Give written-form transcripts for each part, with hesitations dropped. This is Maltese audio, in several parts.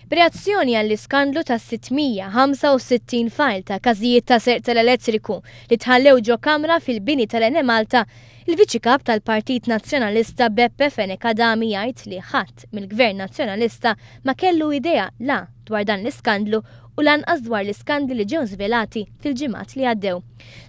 B'reazzjoni għall-iskandlu ta' 665 fajl ta' każijiet ta' serq tal-elettriku li tħallew ġo kamra fil-bini tal-Ene Malta, il-Viċi Kap tal-Partit Nazzjonalista Beppe Fenek Adami jgħid li ħadd mill-Gvern Nazzjonalista ma kellu idea la dwar dan l-iskandlu u lanqas dwar l-iskandli li ġew żvelati fil-ġimgħat li għaddew.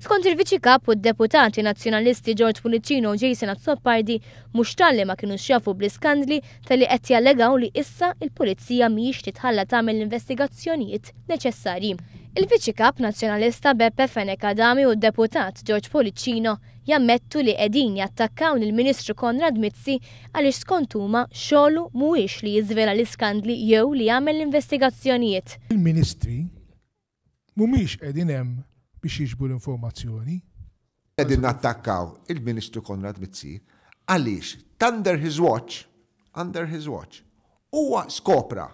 Skont il-Viċi Kap u d-deputati nazzjonalisti George Pulicino u Jason Azzopardi mhux talli ma kinux jafu bl-iskandli talli qed jallegaw li issa il-Pulizija mhijiex titħalla tagħmel l-investigazzjonijiet neċessarji. Il-Viċi Kap Nazzjonalista Beppe Fenek Adami u d-deputat George Pulicino jammettu li qegħdin jattakkaw lill-Ministru Konrad Mizzi għaliex skont huma xogħlu mhuwiex li jiżvela l-iskandli jew li jagħmel l-investigazzjonijiet. Il-Ministri mhumiex qegħdin hemm biex jiġbu l-informazzjoni. Qegħdin nattakkaw il-Ministru Konrad Mizzi għaliex under his watch huwa skopra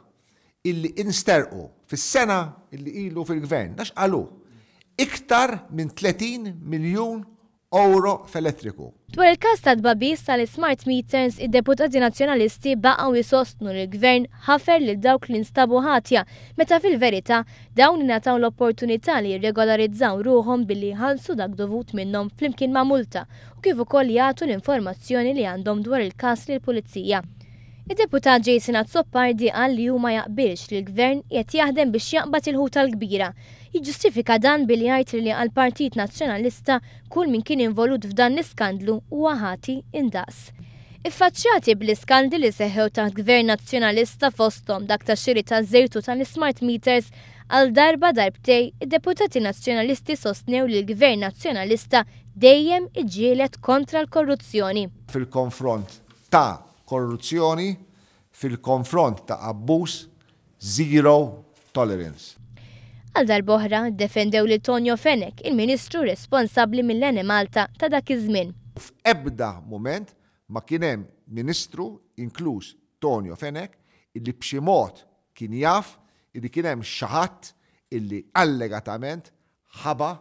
illi insterqu fis-sena illi ilu fil-gvern nax qalu iktar minn 30 miljun euro f'elettriku. Dwar il-każ ta' tbabbis tal-smart meters, id-deputati nazzjonalisti baqgħu jisostnu li l-gvern ħafer lil dawk li nstabu ħatja, meta fil-verità dawn ingħataw l-opportunità li jirregolarizzaw ruhom billi ħallsu dak dovut minnhom flimkien ma' multa u kif ukoll jagħtu l-informazzjoni li għandhom dwar il-każ lill-Pulizija. Id-deputat Jason Azzopardi qal li huma jaqbilx li l-gvern qed jaħdem biex jaqbad il-ħuta l-kbira. Jiġġustifika dan billi jgħid li għall-Partit Nazzjonalista kull min kien involut f'dan l-iskandlu huwa ħati indaqs. Iffaċċjati bl-iskandli li seħħew taħt Gvern Nazzjonalista fosthom dak tax-xiri taż-żejtu tal-smart meters għal darbtej id-deputati nazzjonalisti sostnew li l-Gvern Nazzjonalista dejjem iġġieled kontra l-korruzzjoni. Fil-konfront ta' korruzzjoni, fil-konfront ta' abbuż, zero tolerance. Għal darb'oħra defendew li Tonio Fenek, il-Ministru responsabbli mill-Ene Malta ta' dak iż-żmien. F'ebda moment ma kien hemm Ministru, inkluż Tonio Fenek, illi b'xi mod kien jaf illi kien hemm xi ħadd illi allegatament ħaba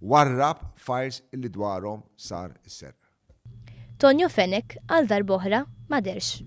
warrab files illi dwarhom sar is-serq. Tonio Fenek għal darb'oħra ma derx.